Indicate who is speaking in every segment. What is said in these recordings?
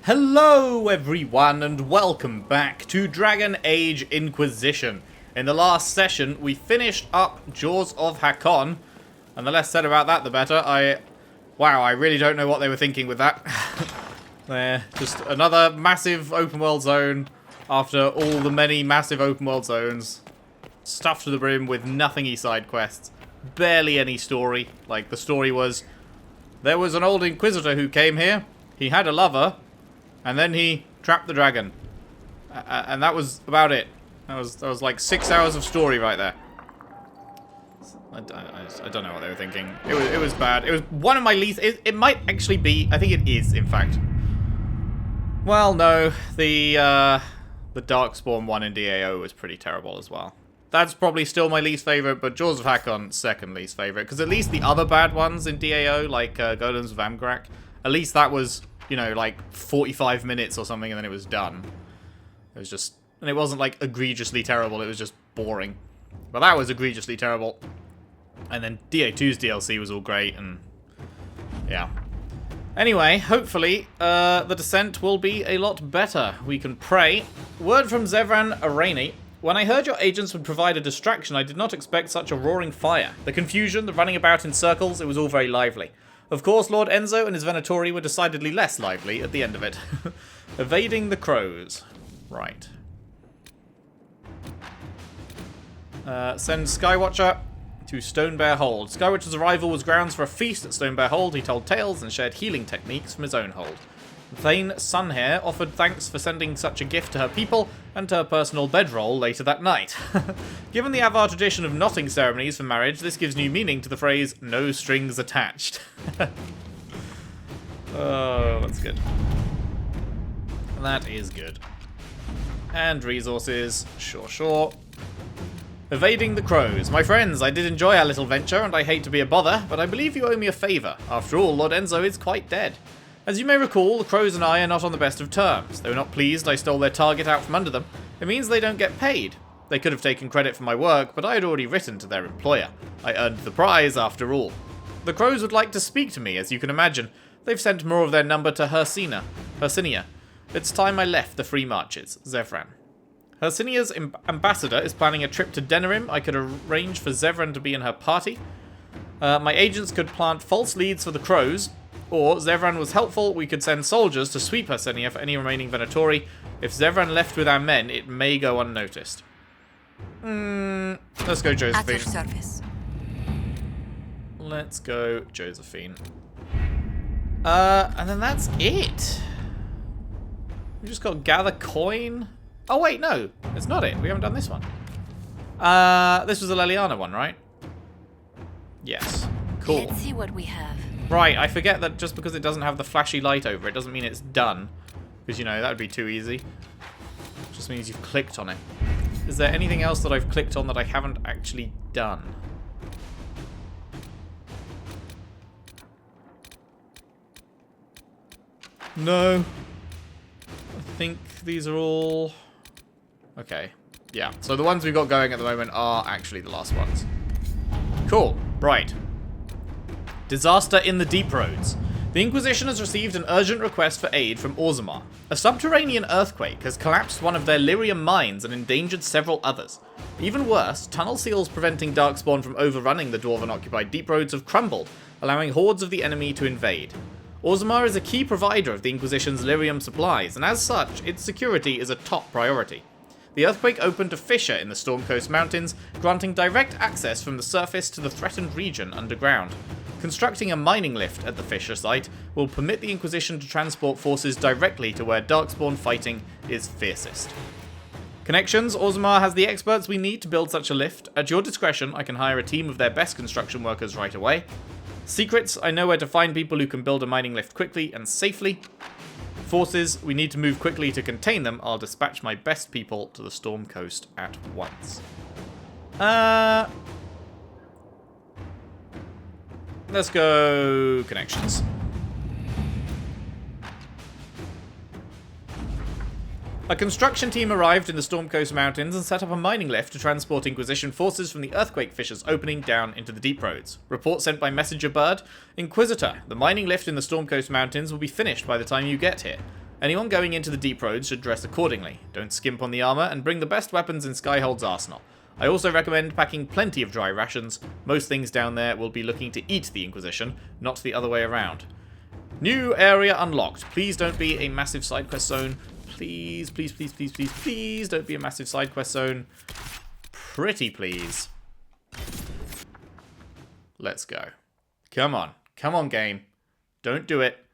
Speaker 1: Hello everyone and welcome back to Dragon Age Inquisition. In the last session we finished up Jaws of Hakon, and the less said about that the better. Wow, I really don't know what they were thinking with that. Just another massive open world zone after all the many massive open world zones. Stuffed to the brim with nothing side quests. Barely any story. Like, the story was, there was an old Inquisitor who came here, he had a lover, and then he trapped the dragon. And that was about it. That was like 6 hours of story right there. I don't know what they were thinking. It was bad. It was one of my least... It might actually be... I think it is, in fact. Well, no. The Darkspawn one in DAO was pretty terrible as well. That's probably still my least favourite, but Jaws of Hakon, second least favourite. Because at least the other bad ones in DAO, like Golems of Amgrak, at least that was... you know, like 45 minutes or something, and then it was done. It was just... and it wasn't, like, egregiously terrible, it was just boring. But that was egregiously terrible. And then DA2's DLC was all great, and... yeah. Anyway, hopefully, the Descent will be a lot better. We can pray. Word from Zevran Arani. When I heard your agents would provide a distraction, I did not expect such a roaring fire. The confusion, the running about in circles, it was all very lively. Of course, Lord Enzo and his Venatori were decidedly less lively at the end of it. Evading the crows. Right. Send Skywatcher to Stonebear Hold. Skywatcher's arrival was grounds for a feast at Stonebear Hold. He told tales and shared healing techniques from his own hold. Thane Sunhair offered thanks for sending such a gift to her people and to her personal bedroll later that night. Given the Avar tradition of knotting ceremonies for marriage, this gives new meaning to the phrase, no strings attached. Oh, that's good. That is good. And resources, sure. Evading the crows. My friends, I did enjoy our little venture, and I hate to be a bother, but I believe you owe me a favour. After all, Lord Enzo is quite dead. As you may recall, the crows and I are not on the best of terms. They were not pleased I stole their target out from under them. It means they don't get paid. They could have taken credit for my work, but I had already written to their employer. I earned the prize after all. The crows would like to speak to me, as you can imagine. They've sent more of their number to Hersinia. It's time I left the free marches. Zevran. Hersinia's ambassador is planning a trip to Denerim. I could arrange for Zevran to be in her party. My agents could plant false leads for the crows. Or, Zevran was helpful, we could send soldiers to sweep Hersinia for any remaining Venatori. If Zevran left with our men, it may go unnoticed. Let's go Josephine.
Speaker 2: At your service.
Speaker 1: Let's go Josephine. And then that's it. We just got gather coin. Oh wait, no, it's not it. We haven't done this one. This was the Leliana one, right? Yes. Cool.
Speaker 2: Let's see what we have.
Speaker 1: Right, I forget that just because it doesn't have the flashy light over it doesn't mean it's done. Because, you know, that would be too easy. It just means you've clicked on it. Is there anything else that I've clicked on that I haven't actually done? No. I think these are all... okay. Yeah, so the ones we've got going at the moment are actually the last ones. Cool. Right. Disaster in the Deep Roads. The Inquisition has received an urgent request for aid from Orzammar. A subterranean earthquake has collapsed one of their lyrium mines and endangered several others. Even worse, tunnel seals preventing Darkspawn from overrunning the Dwarven-occupied Deep Roads have crumbled, allowing hordes of the enemy to invade. Orzammar is a key provider of the Inquisition's lyrium supplies, and as such, its security is a top priority. The earthquake opened a fissure in the Stormcoast Mountains, granting direct access from the surface to the threatened region underground. Constructing a mining lift at the fissure site will permit the Inquisition to transport forces directly to where Darkspawn fighting is fiercest. Connections. Orzammar has the experts we need to build such a lift. At your discretion, I can hire a team of their best construction workers right away. Secrets. I know where to find people who can build a mining lift quickly and safely. Forces. We need to move quickly to contain them. I'll dispatch my best people to the Storm Coast at once. Let's go connections. A construction team arrived in the Stormcoast Mountains and set up a mining lift to transport Inquisition forces from the earthquake fissures opening down into the deep roads. Report sent by messenger bird. Inquisitor, the mining lift in the Stormcoast Mountains will be finished by the time you get here. Anyone going into the deep roads should dress accordingly. Don't skimp on the armor, and bring the best weapons in Skyhold's arsenal. I also recommend packing plenty of dry rations. Most things down there will be looking to eat the Inquisition, not the other way around. New area unlocked. Please don't be a massive side quest zone. Please, please, please, please, please, please don't be a massive side quest zone. Pretty please. Let's go. Come on. Come on, game. Don't do it.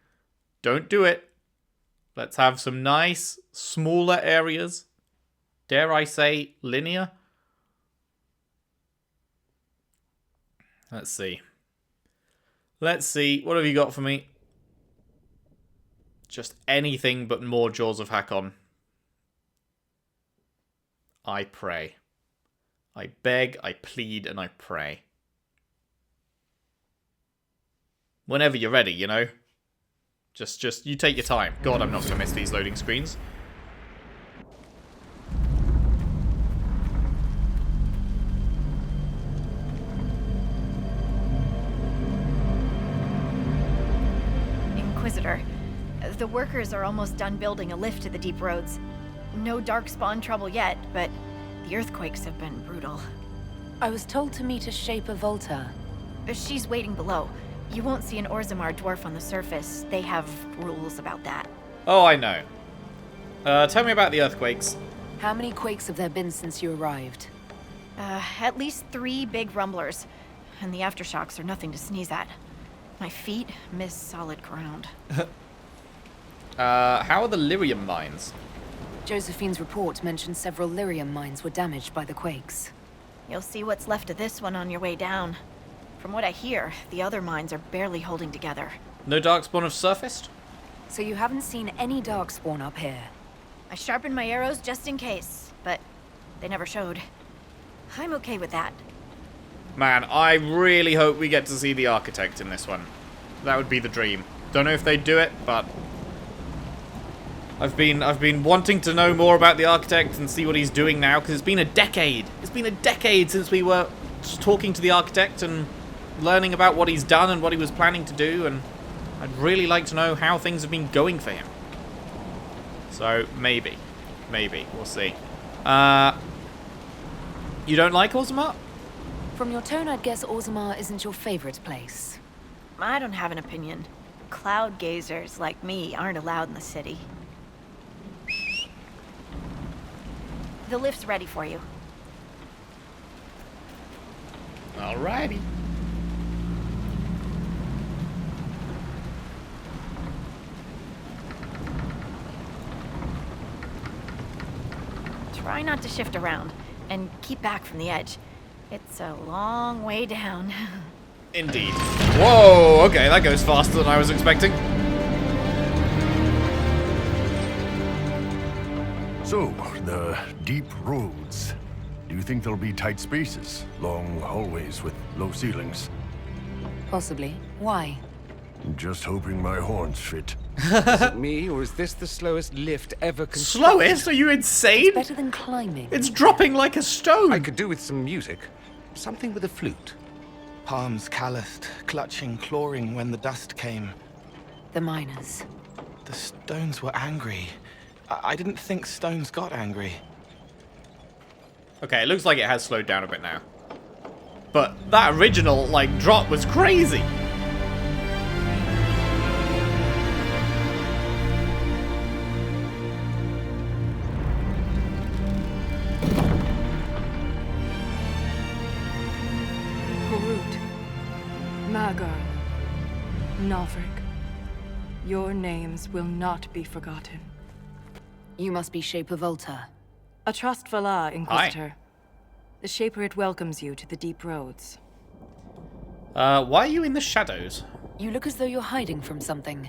Speaker 1: Don't do it. Let's have some nice, smaller areas. Dare I say, linear? Let's see. Let's see. What have you got for me? Just anything but more Jaws of Hakon. I pray. I beg, I plead, and I pray. Whenever you're ready, you know? Just, you take your time. God, I'm not going to miss these loading screens.
Speaker 2: Inquisitor. The workers are almost done building a lift to the deep roads. No darkspawn trouble yet, but the earthquakes have been brutal.
Speaker 3: I was told to meet a Shaper Volta.
Speaker 2: She's waiting below. You won't see an Orzammar dwarf on the surface. They have rules about that.
Speaker 1: Oh, I know. Tell me about the earthquakes.
Speaker 3: How many quakes have there been since you arrived?
Speaker 2: At least 3 big rumblers. And the aftershocks are nothing to sneeze at. My feet miss solid ground.
Speaker 1: How are the lyrium mines?
Speaker 3: Josephine's report mentioned several lyrium mines were damaged by the quakes.
Speaker 2: You'll see what's left of this one on your way down. From what I hear, the other mines are barely holding together.
Speaker 1: No darkspawn have surfaced?
Speaker 3: So you haven't seen any darkspawn up here?
Speaker 2: I sharpened my arrows just in case, but they never showed. I'm okay with that.
Speaker 1: Man, I really hope we get to see the Architect in this one. That would be the dream. Don't know if they'd do it, but I've been wanting to know more about the Architect and see what he's doing now, because it's been a decade. It's been a decade since we were just talking to the Architect and learning about what he's done and what he was planning to do, and I'd really like to know how things have been going for him. So, maybe. Maybe. We'll see. You don't like Orzammar?
Speaker 3: From your tone, I'd guess Orzammar isn't your favorite place.
Speaker 2: I don't have an opinion. Cloud gazers like me aren't allowed in the city. The lift's ready for you.
Speaker 1: Alrighty.
Speaker 2: Try not to shift around, and keep back from the edge. It's a long way down.
Speaker 1: Indeed. Whoa, okay, that goes faster than I was expecting.
Speaker 4: So, the deep roads. Do you think there'll be tight spaces? Long hallways with low ceilings?
Speaker 3: Possibly. Why?
Speaker 4: Just hoping my horns fit.
Speaker 5: Is it me, or is this the slowest lift ever constructed?
Speaker 1: Slowest? Are you insane?
Speaker 3: It's better than climbing.
Speaker 1: It's dropping like a stone.
Speaker 5: I could do with some music. Something with a flute.
Speaker 6: Palms calloused, clutching, clawing when the dust came.
Speaker 3: The miners.
Speaker 6: The stones were angry. I didn't think stones got angry.
Speaker 1: Okay, it looks like it has slowed down a bit now. But that original, like, drop was crazy.
Speaker 7: Magar, Nalfric, your names will not be forgotten.
Speaker 3: You must be Shaper Volta.
Speaker 7: A Trustvala, Inquisitor. The Shaper it welcomes you to the deep roads.
Speaker 1: Why are you in the shadows?
Speaker 3: You look as though you're hiding from something.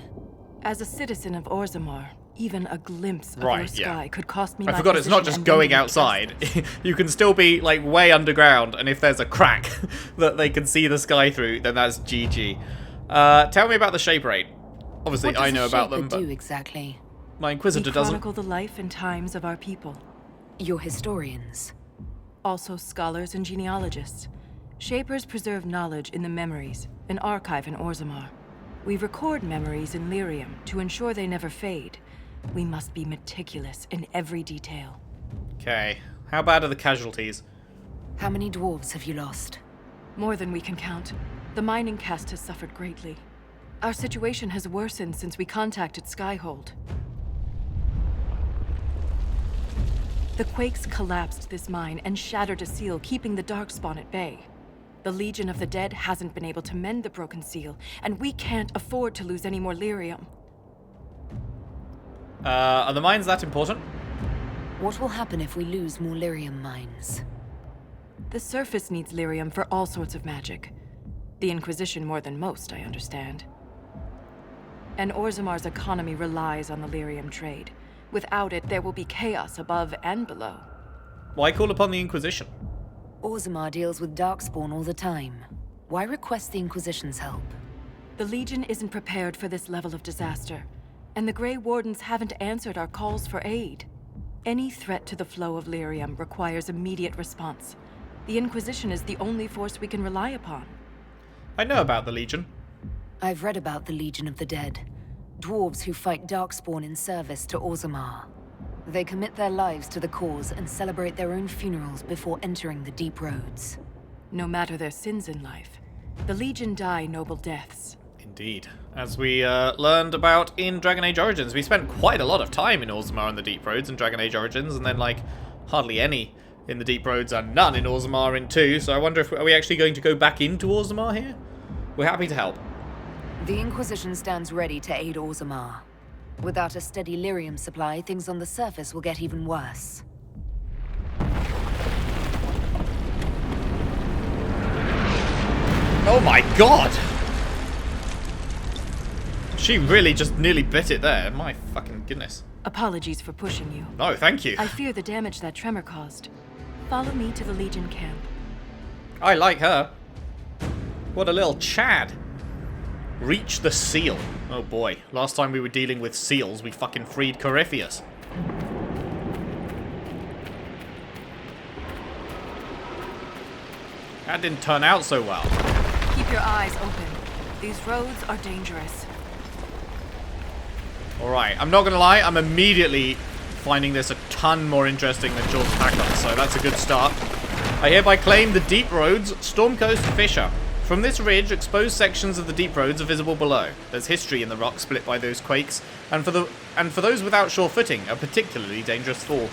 Speaker 7: As a citizen of Orzammar, even a glimpse of
Speaker 1: Right,
Speaker 7: your sky
Speaker 1: yeah.
Speaker 7: could cost me
Speaker 1: I
Speaker 7: my
Speaker 1: forgot it's not
Speaker 7: position
Speaker 1: just
Speaker 7: and
Speaker 1: going
Speaker 7: render me
Speaker 1: outside.
Speaker 7: trustless.
Speaker 1: You can still be, like, way underground, and if there's a crack that they can see the sky through, then that's GG. Tell me about the Shaper 8. Obviously,
Speaker 3: What does
Speaker 1: I know
Speaker 3: a
Speaker 1: about
Speaker 3: Shaper
Speaker 1: them, but
Speaker 3: do exactly?
Speaker 1: my
Speaker 7: We
Speaker 1: Inquisitor doesn't.
Speaker 7: chronicle the life and times of our people.
Speaker 3: You're historians.
Speaker 7: Also scholars and genealogists. Shapers preserve knowledge in the memories, an archive in Orzammar. We record memories in Lyrium to ensure they never fade. We must be meticulous in every detail.
Speaker 1: Okay. How bad are the casualties?
Speaker 3: How many dwarves have you lost?
Speaker 7: More than we can count. The mining caste has suffered greatly. Our situation has worsened since we contacted Skyhold. The quakes collapsed this mine and shattered a seal, keeping the Darkspawn at bay. The Legion of the Dead hasn't been able to mend the broken seal, and we can't afford to lose any more lyrium.
Speaker 1: Are the mines that important?
Speaker 3: What will happen if we lose more lyrium mines?
Speaker 7: The surface needs lyrium for all sorts of magic. The Inquisition more than most, I understand. And Orzamar's economy relies on the lyrium trade. Without it, there will be chaos above and below.
Speaker 1: Why call upon the Inquisition?
Speaker 3: Orzammar deals with Darkspawn all the time. Why request the Inquisition's help?
Speaker 7: The Legion isn't prepared for this level of disaster, and the Grey Wardens haven't answered our calls for aid. Any threat to the flow of lyrium requires immediate response. The Inquisition is the only force we can rely upon.
Speaker 1: I know about the Legion.
Speaker 3: I've read about the Legion of the Dead. Dwarves who fight Darkspawn in service to Orzammar. They commit their lives to the cause and celebrate their own funerals before entering the deep roads.
Speaker 7: No matter their sins in life, the Legion die noble deaths.
Speaker 1: Indeed. As we learned about in Dragon Age Origins, we spent quite a lot of time in Orzammar and the Deep Roads in Dragon Age Origins, and then, like, hardly any in the Deep Roads and none in Orzammar in 2, so I wonder if are we actually going to go back into Orzammar here? We're happy to help.
Speaker 3: The Inquisition stands ready to aid Orzammar. Without a steady lyrium supply, things on the surface will get even worse.
Speaker 1: Oh my god! She really just nearly bit it there. My fucking goodness.
Speaker 7: Apologies for pushing you.
Speaker 1: No, thank you.
Speaker 7: I fear the damage that tremor caused. Follow me to the Legion camp.
Speaker 1: I like her. What a little Chad. Reach the seal. Oh boy. Last time we were dealing with seals, we fucking freed Corypheus. That didn't turn out so well.
Speaker 7: Keep your eyes open. These roads are dangerous.
Speaker 1: Alright, I'm not gonna lie, I'm immediately finding this a ton more interesting than Jaws of Hackon, so that's a good start. I hereby claim the Deep Roads, Storm Coast, Fissure. From this ridge, exposed sections of the Deep Roads are visible below. There's history in the rock split by those quakes, and for those without sure footing, a particularly dangerous fall.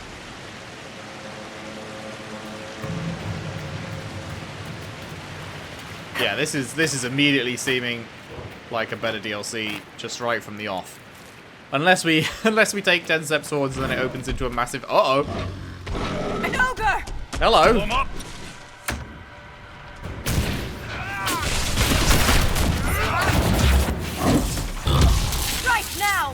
Speaker 1: Yeah, this is immediately seeming like a better DLC just right from the off. Unless we take 10 steps forwards and then it opens into a massive
Speaker 7: An ogre!
Speaker 1: Hello.
Speaker 7: Strike now!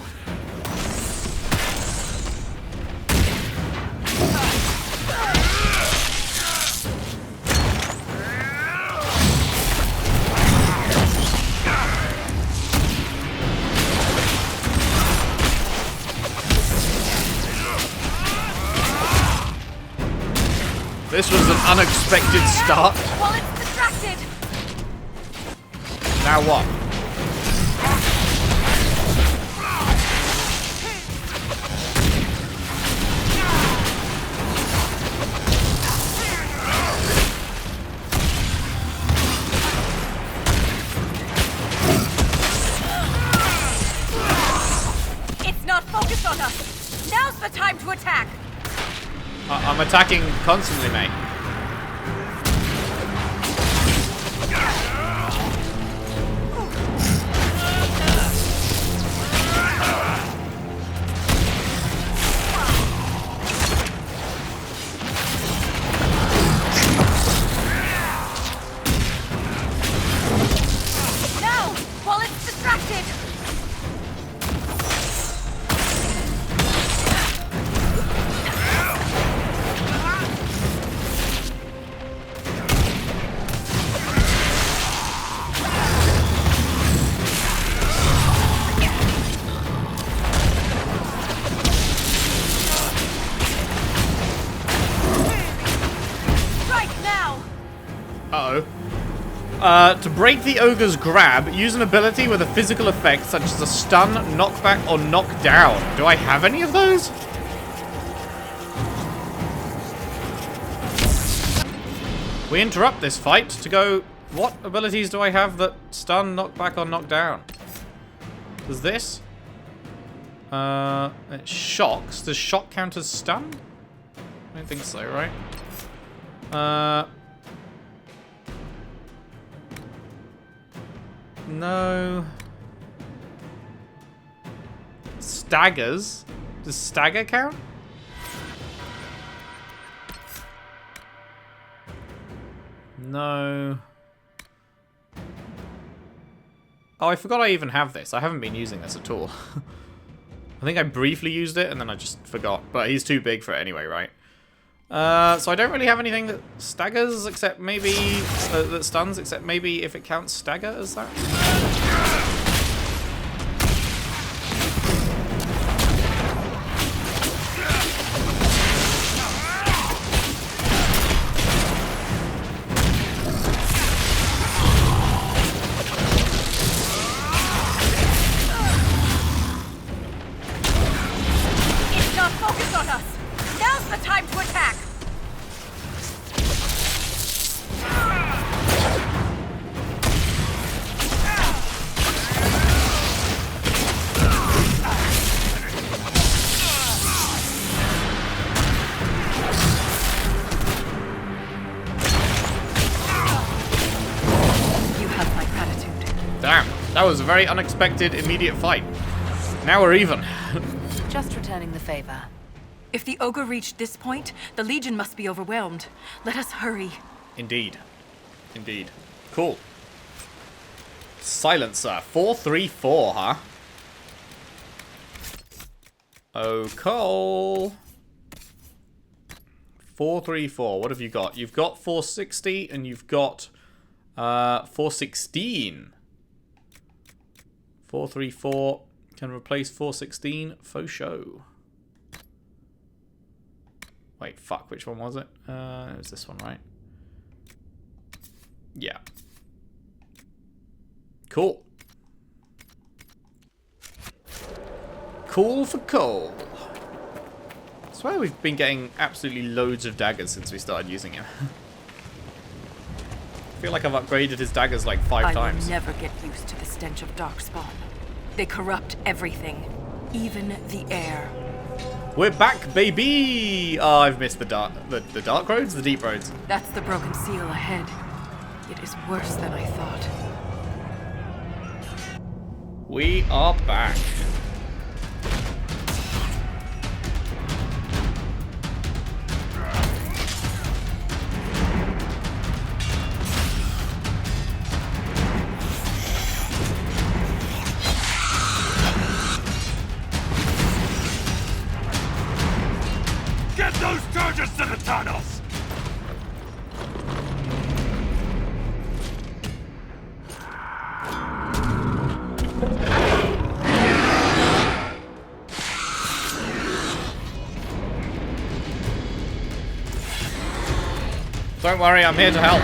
Speaker 1: This was an unexpected start.
Speaker 7: While it's distracted!
Speaker 1: Now what?
Speaker 7: It's not focused on us! Now's the time to attack!
Speaker 1: I'm attacking constantly, mate.
Speaker 7: Now! While it's distracted!
Speaker 1: To break the ogre's grab, use an ability with a physical effect such as a stun, knockback, or knockdown. Do I have any of those? We interrupt this fight to go, what abilities do I have that stun, knockback, or knockdown? Does this? It shocks. Does shock count as stun? I don't think so, right? No. Staggers? Does stagger count? No. Oh, I forgot I even have this. I haven't been using this at all. I think I briefly used it and then I just forgot. But he's too big for it anyway, right? So I don't really have anything that staggers, except maybe... that stuns, except maybe if it counts stagger as that.
Speaker 2: It's not focused on us! Now's the time to attack!
Speaker 7: You have my gratitude.
Speaker 1: Damn, that was a very unexpected immediate fight. Now we're even.
Speaker 3: Just returning the favor.
Speaker 7: If the ogre reached this point, the Legion must be overwhelmed. Let us hurry.
Speaker 1: Indeed. Indeed. Cool. Silencer. 434, huh? Oh, Cole. 434. What have you got? You've got 460 and you've got 416. 434 can replace 416 for show. Wait, fuck, which one was it? It was this one, right? Yeah. Cool. Cool for coal. I swear we've been getting absolutely loads of daggers since we started using him. I feel like I've upgraded his daggers like 5 times.
Speaker 7: I will never get used to the stench of darkspawn. They corrupt everything, even the air.
Speaker 1: We're back, baby! Oh, I've missed the dark roads, the deep roads.
Speaker 7: That's the broken seal ahead. It is worse than I thought.
Speaker 1: We are back.
Speaker 4: Get those charges to the tunnels!
Speaker 1: Don't worry, I'm here to help.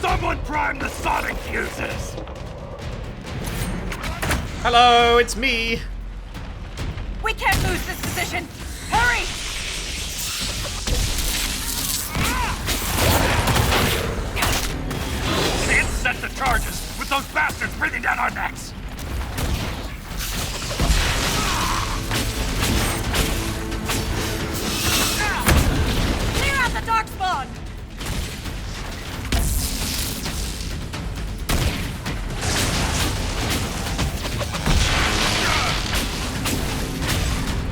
Speaker 4: Someone prime the sonic fuses!
Speaker 1: Hello, it's me.
Speaker 2: We can't lose this position! Hurry!
Speaker 4: Can't set the charges with those bastards breathing down our necks!
Speaker 2: Clear out the darkspawn!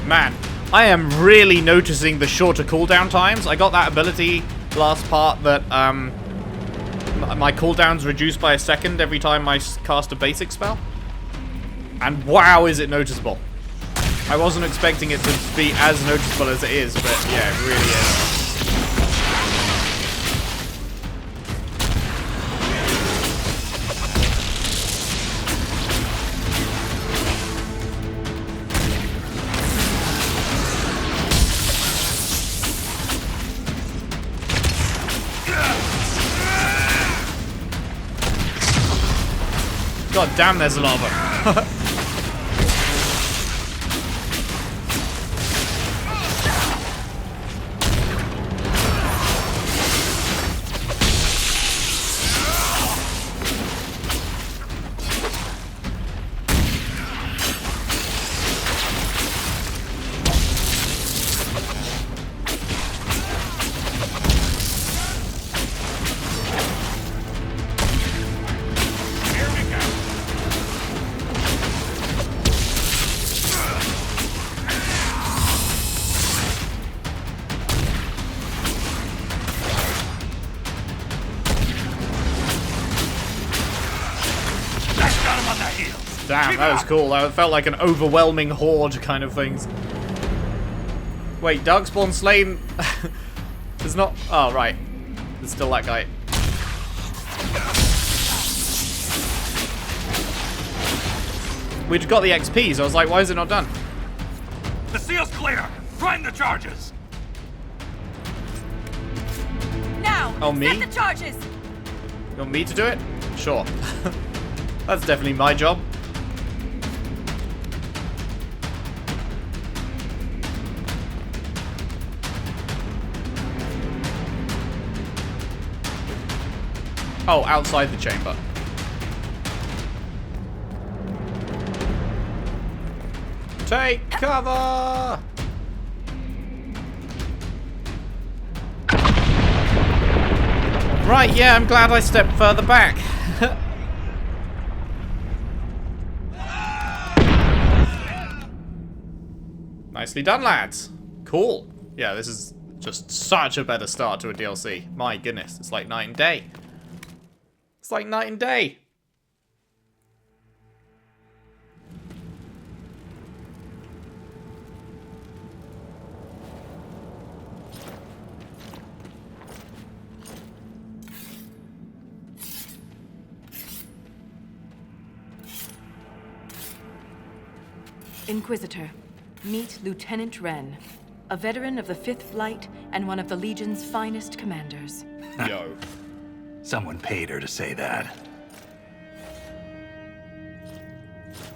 Speaker 1: Man, I am really noticing the shorter cooldown times. I got that ability last part that my cooldown's reduced by a second every time I cast a basic spell. And wow, is it noticeable. I wasn't expecting it to be as noticeable as it is, but yeah, it really is. God damn, there's a lot of them. Damn, that was cool. That felt like an overwhelming horde kind of things. Wait, Darkspawn slain? There's not... Oh, right. There's still that guy. We'd got the XP, so I was like, why is it not done?
Speaker 8: The seal's clear! Prime the charges!
Speaker 2: Now!
Speaker 1: Oh, me?
Speaker 2: Set the charges!
Speaker 1: You want me to do it? Sure. That's definitely my job. Oh, outside the chamber. Take cover! Right, yeah, I'm glad I stepped further back. Nicely done, lads. Cool. Yeah, this is just such a better start to a DLC. My goodness, it's like night and day. It's like night and day.
Speaker 7: Inquisitor, meet Lieutenant Wren, a veteran of the 5th Flight and one of the Legion's finest commanders.
Speaker 1: Yo.
Speaker 8: Someone paid her to say that.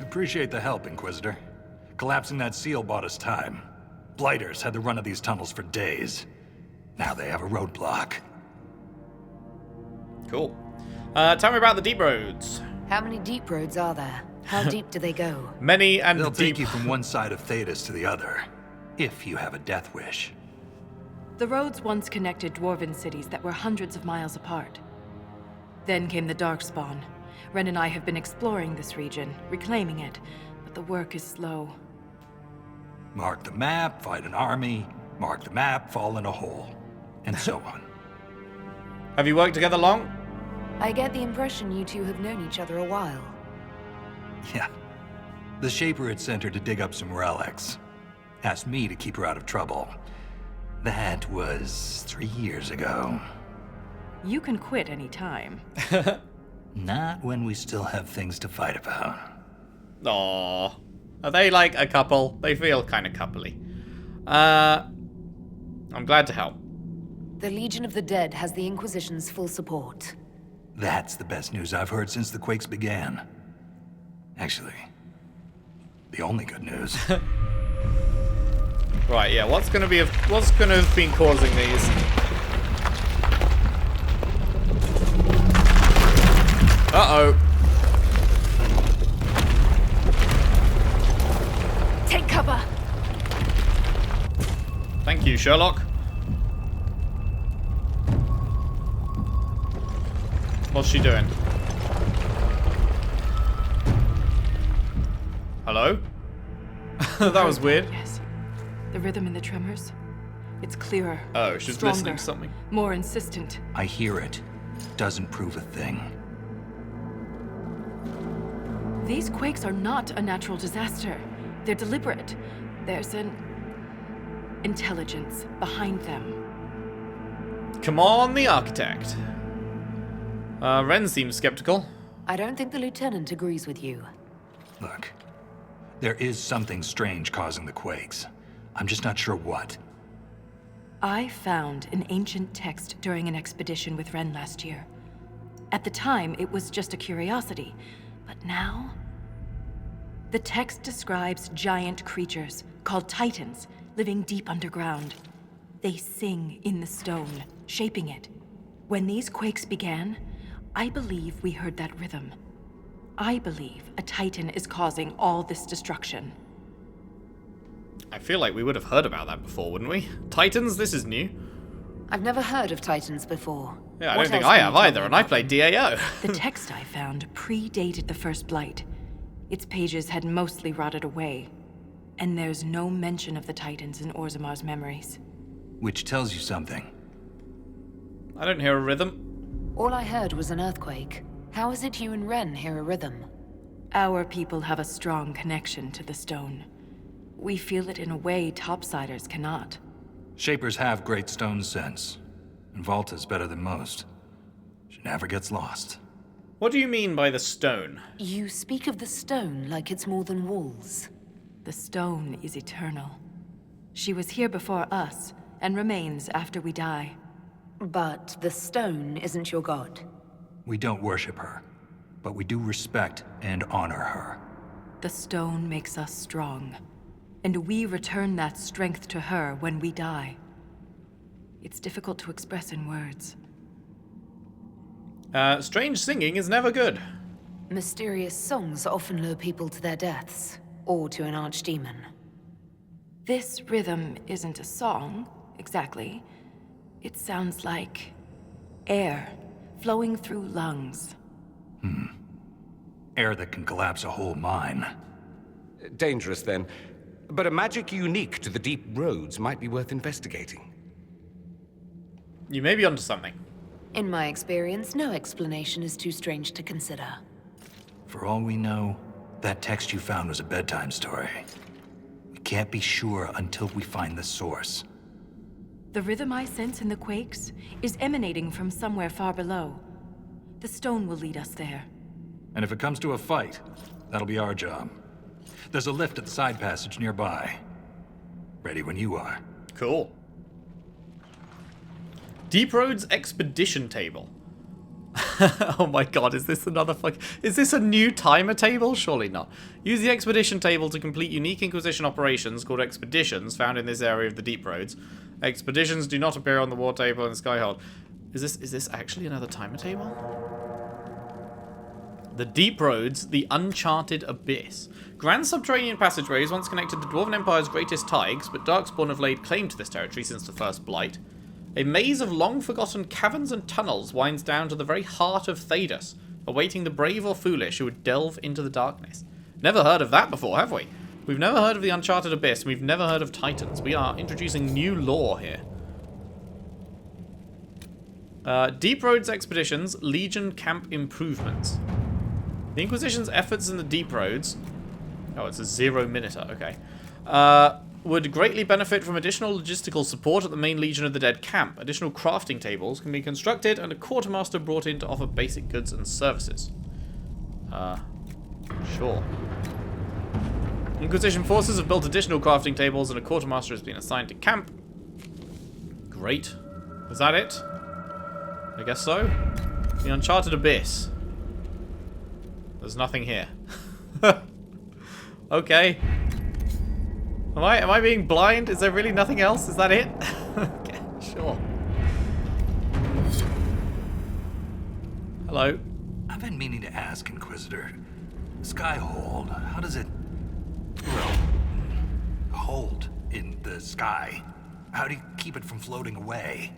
Speaker 8: Appreciate the help, Inquisitor. Collapsing that seal bought us time. Blighters had the run of these tunnels for days. Now they have a roadblock.
Speaker 1: Cool. Tell me about the deep roads.
Speaker 3: How many deep roads are there? How deep do they go?
Speaker 1: Many and
Speaker 8: They'll
Speaker 1: deep.
Speaker 8: take you from one side of Thedas to the other, if you have a death wish.
Speaker 7: The roads once connected dwarven cities that were hundreds of miles apart. Then came the Darkspawn. Ren and I have been exploring this region, reclaiming it, but the work is slow.
Speaker 8: Mark the map, fight an army. Mark the map, fall in a hole. And so on.
Speaker 1: Have you worked together long?
Speaker 3: I get the impression you two have known each other a while.
Speaker 8: Yeah. The Shaper had sent her to dig up some relics. Asked me to keep her out of trouble. That was 3 years ago.
Speaker 7: You can quit any time.
Speaker 8: Not when we still have things to fight about.
Speaker 1: Aww. Are they like a couple? They feel kind of coupley. I'm glad to help.
Speaker 3: The Legion of the Dead has the Inquisition's full support.
Speaker 8: That's the best news I've heard since the quakes began. Actually, the only good news.
Speaker 1: Right, yeah, what's gonna have been causing these? Uh-oh.
Speaker 2: Take cover!
Speaker 1: Thank you, Sherlock. What's she doing? Hello? That was weird.
Speaker 7: Yes. The rhythm in the tremors. It's clearer.
Speaker 1: Oh, she's
Speaker 7: stronger,
Speaker 1: listening to something.
Speaker 7: more insistent.
Speaker 8: I hear it. Doesn't prove a thing.
Speaker 7: These quakes are not a natural disaster. They're deliberate. There's an intelligence behind them.
Speaker 1: Come on, the architect. Ren seems skeptical.
Speaker 3: I don't think the Lieutenant agrees with you.
Speaker 8: Look, there is something strange causing the quakes. I'm just not sure what.
Speaker 7: I found an ancient text during an expedition with Ren last year. At the time, it was just a curiosity, But now? The text describes giant creatures, called Titans, living deep underground. They sing in the stone, shaping it. When these quakes began, I believe we heard that rhythm. I believe a Titan is causing all this destruction.
Speaker 1: I feel like we would have heard about that before, wouldn't we? Titans, this is new.
Speaker 3: I've never heard of Titans before.
Speaker 1: Yeah, I
Speaker 3: What
Speaker 1: don't think
Speaker 3: else
Speaker 1: I
Speaker 3: can
Speaker 1: have
Speaker 3: you tell
Speaker 1: either,
Speaker 3: me
Speaker 1: and I
Speaker 3: about
Speaker 1: played DAO.
Speaker 7: The text I found predated the First Blight. Its pages had mostly rotted away. And there's no mention of the Titans in Orzamar's memories.
Speaker 8: Which tells you something.
Speaker 1: I don't hear a rhythm.
Speaker 3: All I heard was an earthquake. How is it you and Ren hear a rhythm?
Speaker 7: Our people have a strong connection to the stone. We feel it in a way topsiders cannot.
Speaker 8: Shapers have great stone sense, and Volta's better than most. She never gets lost.
Speaker 1: What do you mean by the stone?
Speaker 3: You speak of the stone like it's more than walls.
Speaker 7: The stone is eternal. She was here before us, and remains after we die.
Speaker 3: But the stone isn't your god.
Speaker 8: We don't worship her, but we do respect and honor her.
Speaker 7: The stone makes us strong, and we return that strength to her when we die. It's difficult to express in words.
Speaker 1: Strange singing is never good.
Speaker 3: Mysterious songs often lure people to their deaths, or to an archdemon.
Speaker 7: This rhythm isn't a song, exactly. It sounds like air flowing through lungs.
Speaker 8: Air that can collapse a whole mine.
Speaker 5: Dangerous, then. But a magic unique to the deep roads might be worth investigating.
Speaker 1: You may be onto something.
Speaker 3: In my experience, no explanation is too strange to consider.
Speaker 8: For all we know, that text you found was a bedtime story. We can't be sure until we find the source.
Speaker 7: The rhythm I sense in the quakes is emanating from somewhere far below. The stone will lead us there.
Speaker 8: And if it comes to a fight, that'll be our job. There's a lift at the side passage nearby. Ready when you are.
Speaker 1: Cool. Deep Roads Expedition Table. Oh my god, is this another is this a new timer table? Surely not. Use the Expedition Table to complete unique Inquisition operations called Expeditions found in this area of the Deep Roads. Expeditions do not appear on the war table in Skyhold. Is this actually another timer table? The Deep Roads, the Uncharted Abyss. Grand subterranean passageways once connected the Dwarven Empire's greatest taigs, but Darkspawn have laid claim to this territory since the First Blight. A maze of long-forgotten caverns and tunnels winds down to the very heart of Thedas, awaiting the brave or foolish who would delve into the darkness. Never heard of that before, have we? We've never heard of the Uncharted Abyss, and we've never heard of Titans. We are introducing new lore here. Deep Roads Expeditions, Legion Camp Improvements. The Inquisition's efforts in the Deep Roads... Oh, it's a 0-minuter, okay. Would greatly benefit from additional logistical support at the main Legion of the Dead camp. Additional crafting tables can be constructed and a quartermaster brought in to offer basic goods and services. Sure. Inquisition forces have built additional crafting tables and a quartermaster has been assigned to camp. Great. Is that it? I guess so. The Uncharted Abyss. There's nothing here. Okay. Am I being blind? Is there really nothing else? Is that it? Okay, sure. Hello.
Speaker 8: I've been meaning to ask, Inquisitor. Skyhold, how does it... well, hold in the sky? How do you keep it from floating away?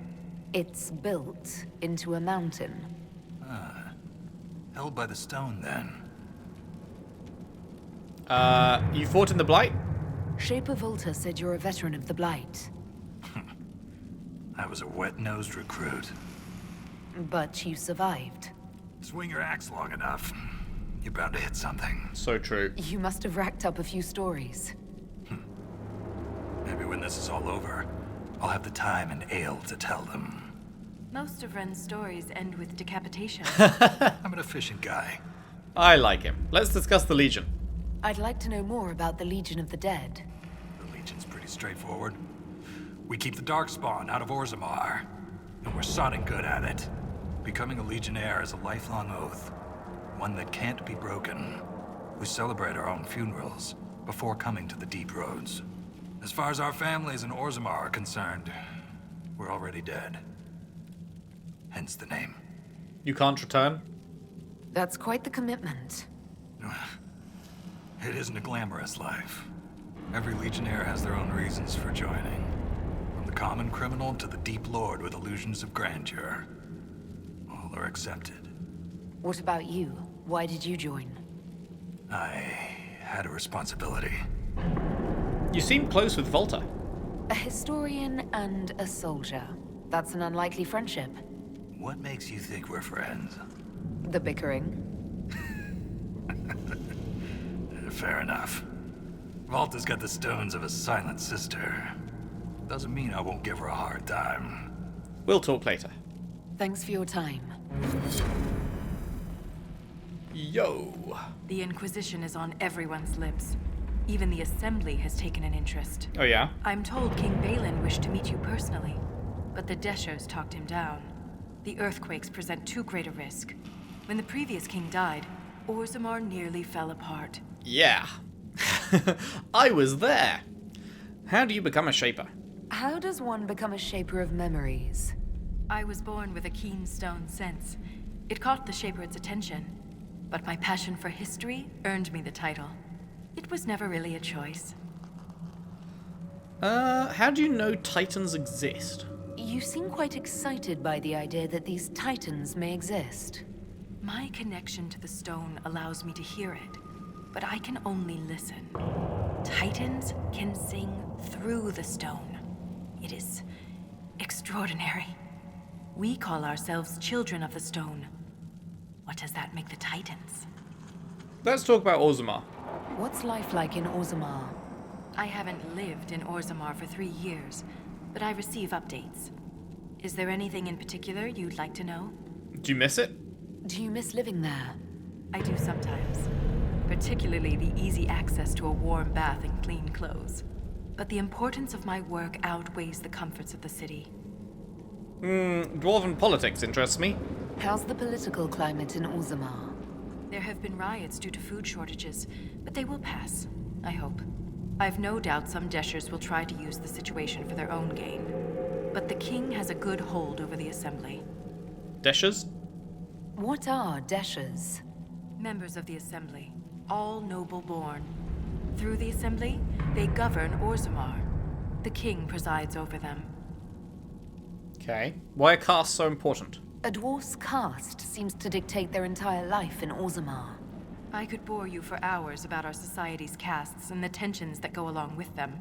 Speaker 3: It's built into a mountain.
Speaker 8: Held by the stone, then.
Speaker 1: You fought in the Blight?
Speaker 3: Shaper Volta said you're a veteran of the Blight.
Speaker 8: I was a wet-nosed recruit.
Speaker 3: But you survived.
Speaker 8: Swing your axe long enough, you're bound to hit something.
Speaker 1: So true.
Speaker 3: You must have racked up a few stories.
Speaker 8: Maybe when this is all over, I'll have the time and ale to tell them.
Speaker 7: Most of Ren's stories end with decapitation.
Speaker 8: I'm an efficient guy.
Speaker 1: I like him. Let's discuss the Legion.
Speaker 3: I'd like to know more about the Legion of the Dead.
Speaker 8: The Legion's pretty straightforward. We keep the Darkspawn out of Orzammar, and we're sodding good at it. Becoming a Legionnaire is a lifelong oath. one that can't be broken. We celebrate our own funerals before coming to the Deep Roads. As far as our families in Orzammar are concerned, we're already dead. Hence the name.
Speaker 1: You can't return?
Speaker 3: That's quite the commitment.
Speaker 8: It isn't a glamorous life. Every Legionnaire has their own reasons for joining. From the common criminal to the Deep Lord with illusions of grandeur. All are accepted.
Speaker 3: What about you? Why did you join?
Speaker 8: I had a responsibility.
Speaker 1: You seem close with Volta.
Speaker 3: A historian and a soldier. That's an unlikely friendship.
Speaker 8: What makes you think we're friends?
Speaker 3: The bickering.
Speaker 8: Fair enough. Volta's got the stones of a silent sister. Doesn't mean I won't give her a hard time.
Speaker 1: We'll talk later.
Speaker 3: Thanks for your time.
Speaker 1: Yo.
Speaker 7: The Inquisition is on everyone's lips. Even the Assembly has taken an interest.
Speaker 1: Oh yeah?
Speaker 7: I'm told King Balin wished to meet you personally, but the Deshers talked him down. The earthquakes present too great a risk. When the previous king died, Orzammar nearly fell apart.
Speaker 1: Yeah. I was there. How do you become a Shaper?
Speaker 3: How does one become a shaper of memories?
Speaker 7: I was born with a keen stone sense. It caught the Shaper's attention, but my passion for history earned me the title. It was never really a choice.
Speaker 1: How do you know Titans exist?
Speaker 3: You seem quite excited by the idea that these Titans may exist.
Speaker 7: My connection to the stone allows me to hear it, but I can only listen. Titans can sing through the stone. It is extraordinary. We call ourselves children of the stone. What does that make the Titans?
Speaker 1: Let's talk about Orzammar.
Speaker 3: What's life like in Orzammar?
Speaker 7: I haven't lived in Orzammar for 3 years, but I receive updates. Is there anything in particular you'd like to know?
Speaker 1: Do you miss it?
Speaker 3: Do you miss living there?
Speaker 7: I do sometimes. Particularly the easy access to a warm bath and clean clothes. But the importance of my work outweighs the comforts of the city.
Speaker 1: Dwarven politics interests me.
Speaker 3: How's the political climate in Orzammar?
Speaker 7: There have been riots due to food shortages, but they will pass, I hope. I've no doubt some Deshers will try to use the situation for their own gain. But the king has a good hold over the Assembly.
Speaker 1: Deshers?
Speaker 3: What are Deshers?
Speaker 7: Members of the Assembly, all noble-born. Through the Assembly, they govern Orzammar. The king presides over them.
Speaker 1: Okay. Why are castes so important?
Speaker 3: A dwarf's caste seems to dictate their entire life in Orzammar.
Speaker 7: I could bore you for hours about our society's castes and the tensions that go along with them.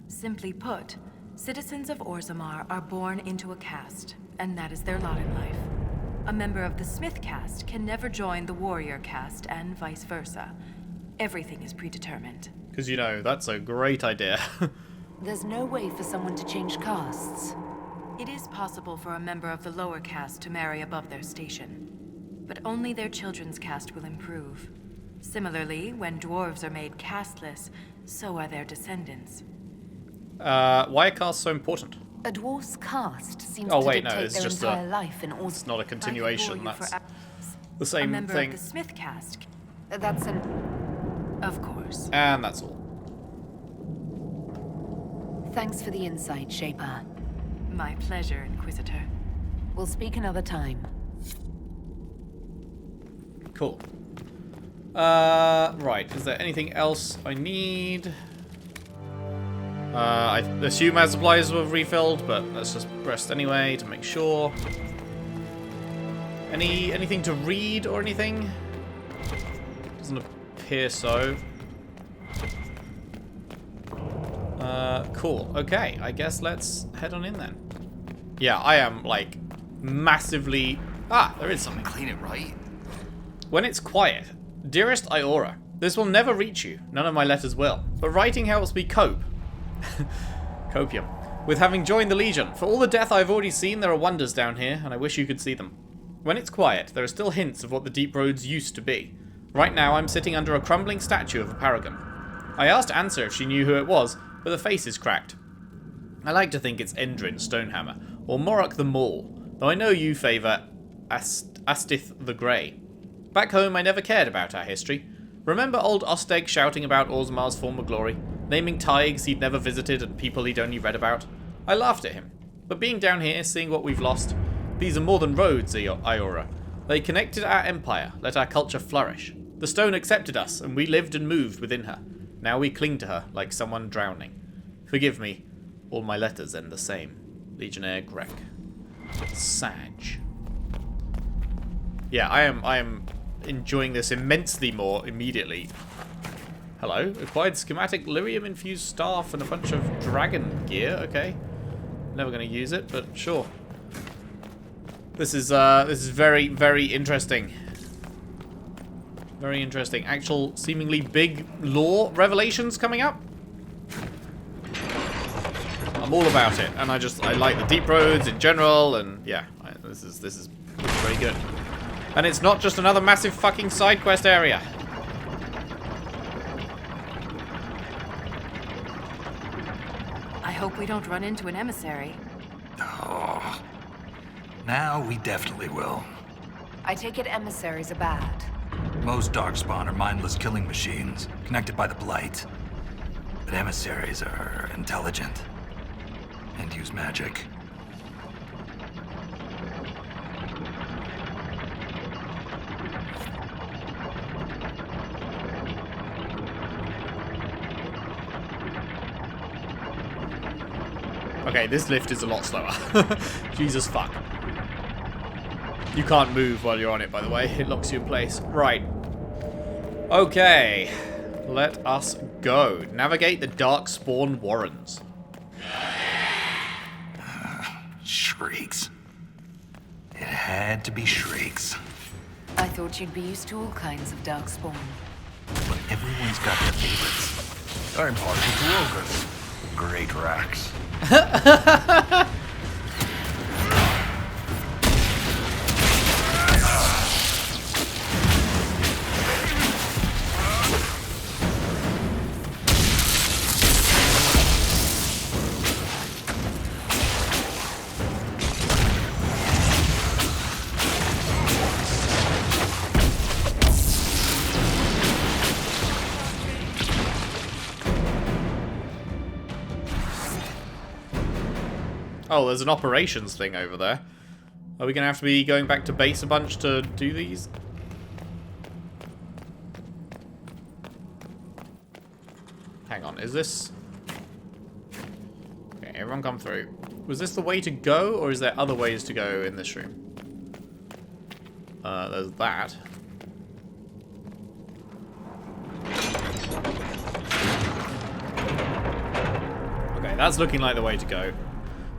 Speaker 7: Simply put, citizens of Orzammar are born into a caste, and that is their lot in life. A member of the Smith caste can never join the warrior caste, and vice versa. Everything is predetermined.
Speaker 1: Because, you know, that's a great idea.
Speaker 3: There's no way for someone to change castes.
Speaker 7: It is possible for a member of the lower caste to marry above their station. But only their children's caste will improve. Similarly, when dwarves are made casteless, so are their descendants.
Speaker 1: Why are castes so important?
Speaker 3: A dwarf's caste seems
Speaker 1: Oh,
Speaker 3: to
Speaker 1: wait, no,
Speaker 3: dictate
Speaker 1: it's
Speaker 3: their
Speaker 1: just
Speaker 3: entire life in
Speaker 1: It's
Speaker 3: Orzammar.
Speaker 1: not a continuation, that's the same
Speaker 7: a member
Speaker 1: thing.
Speaker 7: of the Smith caste.
Speaker 3: That's an...
Speaker 7: Of course.
Speaker 1: And that's all.
Speaker 3: Thanks for the insight, Shaper.
Speaker 7: My pleasure, Inquisitor.
Speaker 3: We'll speak another time.
Speaker 1: Cool. Right, is there anything else I need? I assume our supplies were refilled, but let's just rest anyway to make sure. Anything to read or anything? Doesn't appear so. Cool. Okay, I guess let's head on in then. Yeah, I am, like, massively... Ah, there is something.
Speaker 9: Clean it right.
Speaker 1: When it's quiet, dearest Iora, this will never reach you. None of my letters will. But writing helps me cope. Copium. With having joined the Legion. For all the death I've already seen, there are wonders down here, and I wish you could see them. When it's quiet, there are still hints of what the Deep Roads used to be. Right now, I'm sitting under a crumbling statue of a paragon. I asked Ansa if she knew who it was, but the face is cracked. I like to think it's Endrin Stonehammer, or Morok the Maul, though I know you favour Astith the Grey. Back home, I never cared about our history. Remember old Osteg shouting about Orzamar's former glory, naming taigs he'd never visited and people he'd only read about? I laughed at him. But being down here, seeing what we've lost, these are more than roads, Iora. They connected our empire, let our culture flourish. The stone accepted us, and we lived and moved within her. Now we cling to her like someone drowning. Forgive me, all my letters end the same. Legionnaire Grek. Sag. Yeah, I am enjoying this immensely more immediately. Hello, acquired schematic lyrium-infused staff and a bunch of dragon gear. Okay, never going to use it, but sure. This is very, very interesting. Very interesting. Actual, seemingly big lore revelations coming up. I'm all about it, and I like the deep roads in general, and yeah, this is very good. And it's not just another massive fucking side quest area.
Speaker 7: I hope we don't run into an emissary.
Speaker 8: Oh. Now we definitely will.
Speaker 3: I take it emissaries are bad.
Speaker 8: Most Darkspawn are mindless killing machines, connected by the Blight. But emissaries are intelligent. And use magic.
Speaker 1: Okay, this lift is a lot slower. Jesus fuck. You can't move while you're on it, by the way. It locks you in place. Right. Okay. Let us go. Navigate the Darkspawn Warrens.
Speaker 8: Shrieks. It had to be shrieks.
Speaker 3: I thought you'd be used to all kinds of darkspawn.
Speaker 8: But everyone's got their favorites.
Speaker 4: I'm partial to ogres. Great racks.
Speaker 1: Oh, there's an operations thing over there. Are we going to have to be going back to base a bunch to do these? Hang on, is this... Okay, everyone come through. Was this the way to go, or is there other ways to go in this room? There's that. Okay, that's looking like the way to go.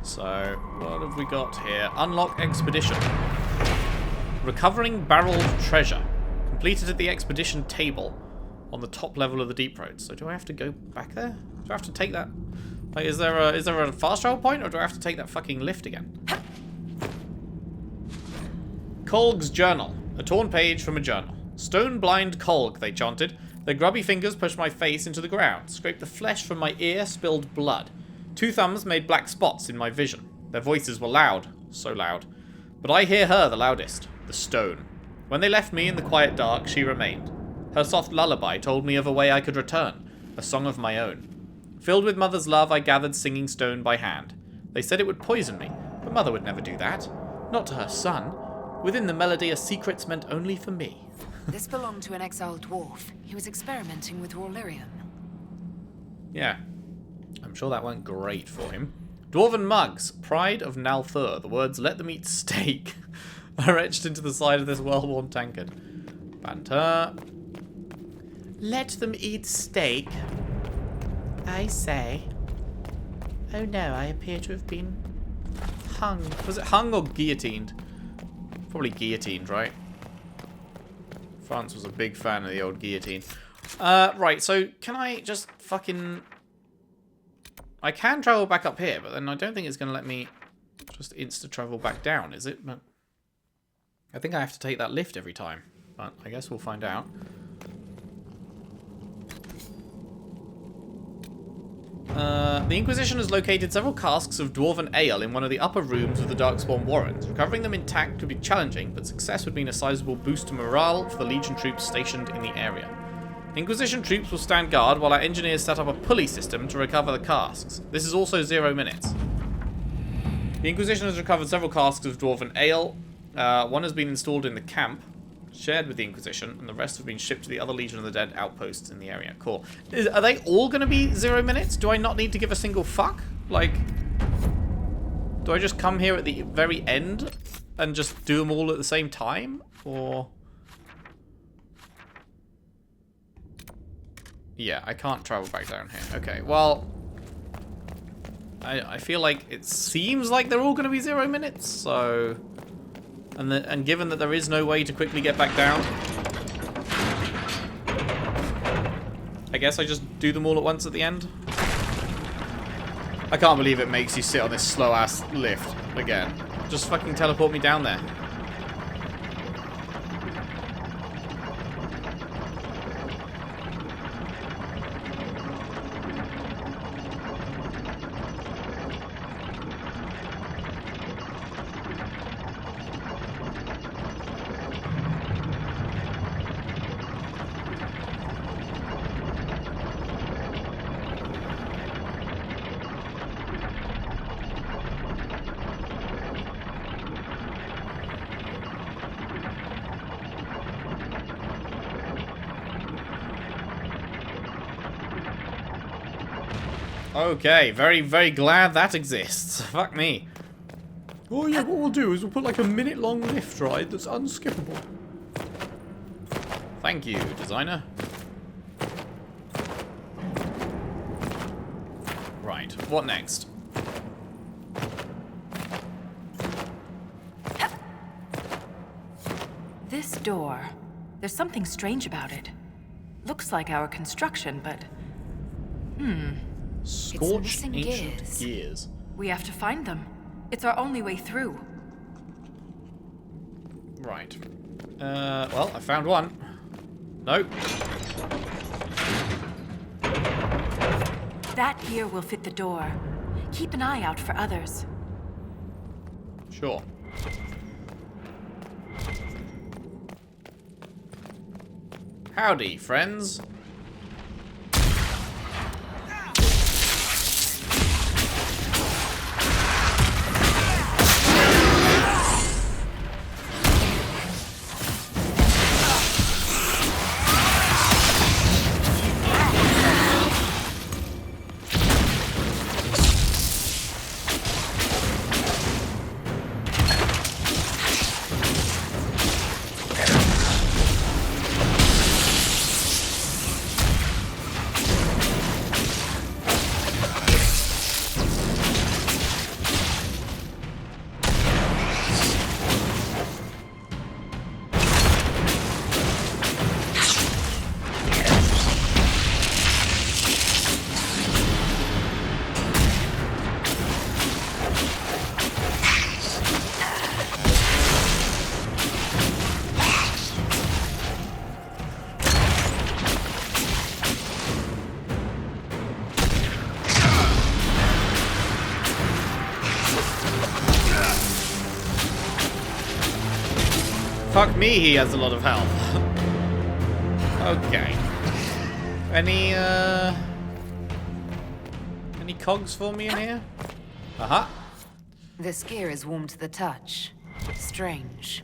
Speaker 1: So, what have we got here? Unlock expedition. Recovering barreled treasure. Completed at the expedition table on the top level of the deep road. So do I have to go back there? Do I have to take that? Like, is there a fast travel point, or do I have to take that fucking lift again? Kolg's journal. A torn page from a journal. Stone blind Kolg, they chanted. Their grubby fingers pushed my face into the ground. Scraped the flesh from my ear, spilled blood. 2 thumbs made black spots in my vision. Their voices were loud, so loud. But I hear her the loudest, the stone. When they left me in the quiet dark, she remained. Her soft lullaby told me of a way I could return, a song of my own. Filled with mother's love, I gathered singing stone by hand. They said it would poison me, but mother would never do that. Not to her son. Within the melody, a secret's meant only for me.
Speaker 3: This belonged to an exiled dwarf. He was experimenting with raw lyrium.
Speaker 1: Yeah. I'm sure that went great for him. Dwarven mugs. Pride of Nalthur. The words, let them eat steak, are etched into the side of this well-worn tankard. Banter. Let them eat steak? I say. Oh no, I appear to have been hung. Was it hung or guillotined? Probably guillotined, right? France was a big fan of the old guillotine. Right, so can I just fucking... I can travel back up here, but then I don't think it's going to let me just insta-travel back down, is it? But I think I have to take that lift every time. But I guess we'll find out. The Inquisition has located several casks of dwarven ale in one of the upper rooms of the Darkspawn Warrens. Recovering them intact could be challenging, but success would mean a sizable boost to morale for the Legion troops stationed in the area. Inquisition troops will stand guard while our engineers set up a pulley system to recover the casks. This is also 0 minutes. The Inquisition has recovered several casks of dwarven ale. One has been installed in the camp, shared with the Inquisition, and the rest have been shipped to the other Legion of the Dead outposts in the area. Cool. Are they all going to be 0 minutes? Do I not need to give a single fuck? Like, do I just come here at the very end and just do them all at the same time? Or... yeah, I can't travel back down here. Okay, well... I feel like it seems like they're all going to be 0 minutes, so... And given that there is no way to quickly get back down... I guess I just do them all at once at the end? I can't believe it makes you sit on this slow-ass lift again. Just fucking teleport me down there. Okay, very, very glad that exists. Fuck me. Oh yeah, what we'll do is we'll put like a minute-long lift ride that's unskippable. Thank you, designer. Right, what next?
Speaker 7: This door. There's something strange about it. Looks like our construction, but...
Speaker 1: Scorched
Speaker 3: missing
Speaker 1: ancient gears.
Speaker 7: we have to find them. It's our only way through.
Speaker 1: Right. Well, I found one. Nope.
Speaker 7: That gear will fit the door. Keep an eye out for others.
Speaker 1: Sure. Howdy, friends. Fuck me, he has a lot of health. Okay. Any cogs for me in here? Uh-huh.
Speaker 3: This gear is warm to the touch. Strange.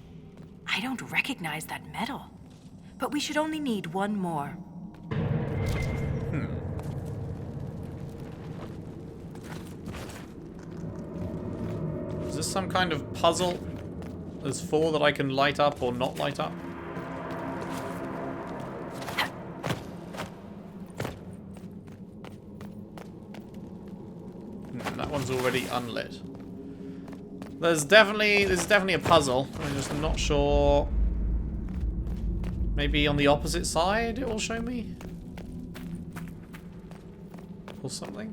Speaker 7: I don't recognize that metal. But we should only need one more.
Speaker 1: Is this some kind of puzzle? There's 4 that I can light up or not light up. That one's already unlit. There's definitely a puzzle. I'm just not sure. Maybe on the opposite side it will show me? Or something?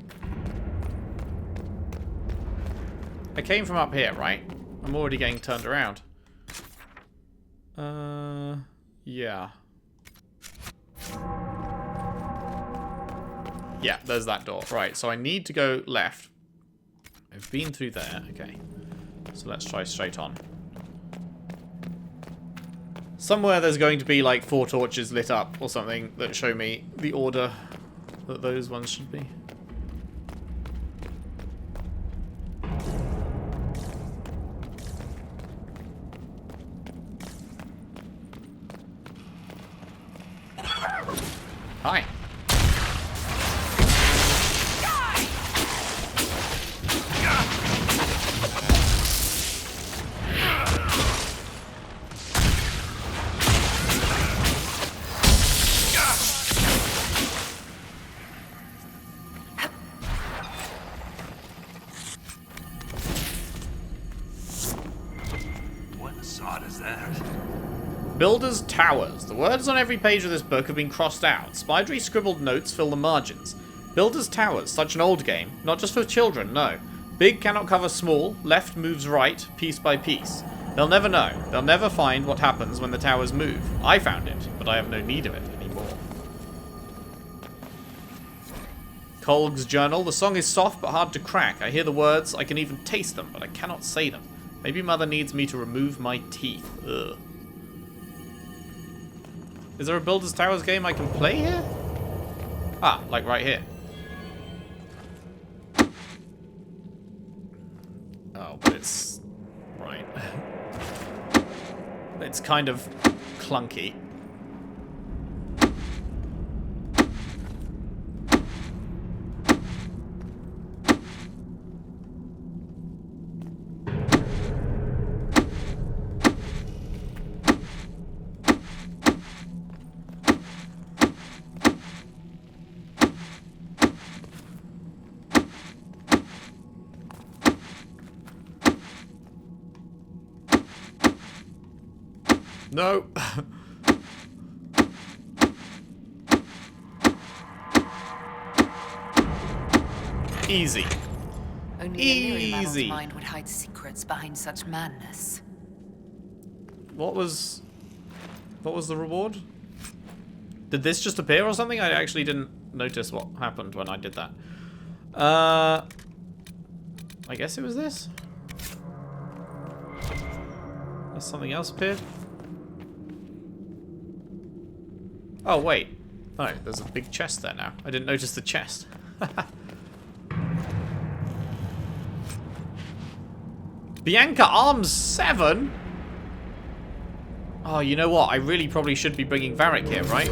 Speaker 1: I came from up here, right? I'm already getting turned around. Yeah. Yeah, there's that door. Right, so I need to go left. I've been through there. Okay. So let's try straight on. Somewhere there's going to be like 4 torches lit up or something that show me the order that those ones should be. Hi.
Speaker 8: What sod is that?
Speaker 1: Builders' Towers. The words on every page of this book have been crossed out. Spidery scribbled notes fill the margins. Builders' Towers. Such an old game. Not just for children, no. Big cannot cover small. Left moves right, piece by piece. They'll never know. They'll never find what happens when the towers move. I found it, but I have no need of it anymore. Kolg's journal. The song is soft but hard to crack. I hear the words. I can even taste them, but I cannot say them. Maybe Mother needs me to remove my teeth. Ugh. Is there a Builders Towers game I can play here? Ah, like right here. Oh, but it's... right. It's kind of clunky. No. Easy.
Speaker 3: Only a Lyrium
Speaker 1: Easy.
Speaker 3: mind would hide secrets behind such madness.
Speaker 1: What was the reward? Did this just appear or something? I actually didn't notice what happened when I did that. I guess it was this. Has something else appeared? Oh, wait. Oh, there's a big chest there now. I didn't notice the chest. Bianca Arms 7? Oh, you know what? I really probably should be bringing Varric here, right?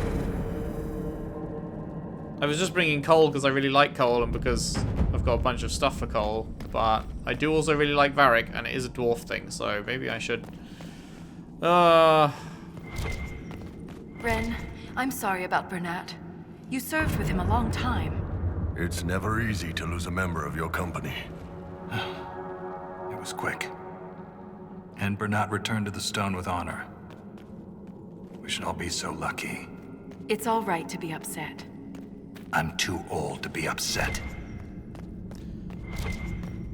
Speaker 1: I was just bringing Cole because I really like Cole and because I've got a bunch of stuff for Cole. But I do also really like Varric, and it is a dwarf thing, so maybe I should...
Speaker 7: Ren, I'm sorry about Bernat. You served with him a long time.
Speaker 4: It's never easy to lose a member of your company.
Speaker 8: It was quick. And Bernat returned to the stone with honor. We should all be so lucky.
Speaker 7: It's all right to be upset.
Speaker 8: I'm too old to be upset.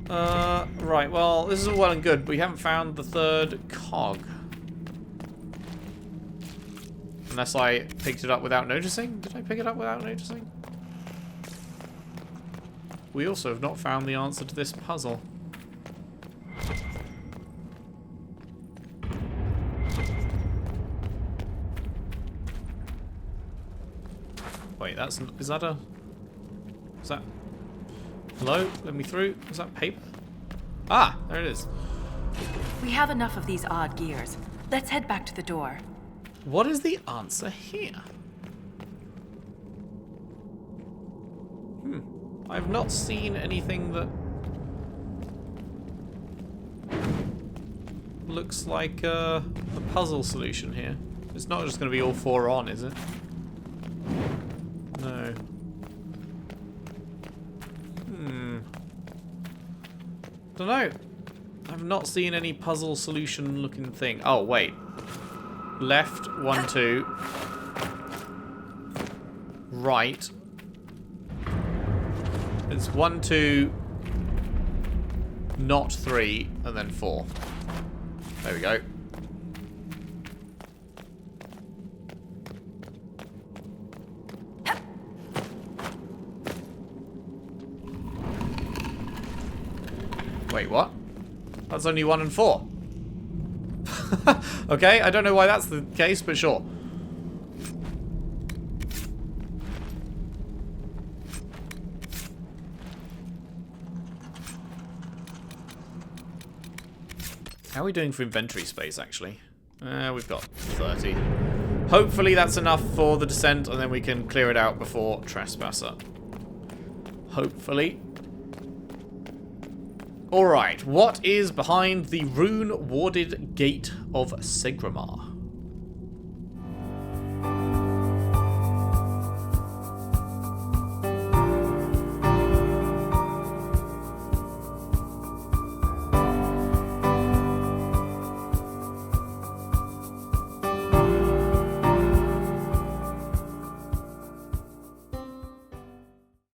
Speaker 1: Right, well, this is all well and good, but we haven't found the third cog. Unless I picked it up without noticing? Did I pick it up without noticing? We also have not found the answer to this puzzle. Wait, that's... is that a... is that... hello? Let me through? Is that paper? Ah, there it is.
Speaker 7: We have enough of these odd gears. Let's head back to the door.
Speaker 1: What is the answer here? I've not seen anything that looks like a puzzle solution here. It's not just going to be all 4 on, is it? No. Don't know. I've not seen any puzzle solution looking thing. Oh, wait. Left, 1, 2. Right. It's 1, 2. Not 3. And then 4. There we go. Wait, what? That's only 1 and 4. Okay, I don't know why that's the case, but sure. How are we doing for inventory space, actually? We've got 30. Hopefully that's enough for the descent, and then we can clear it out before Trespasser. Hopefully. Alright, what is behind the rune-warded gate of Segramar?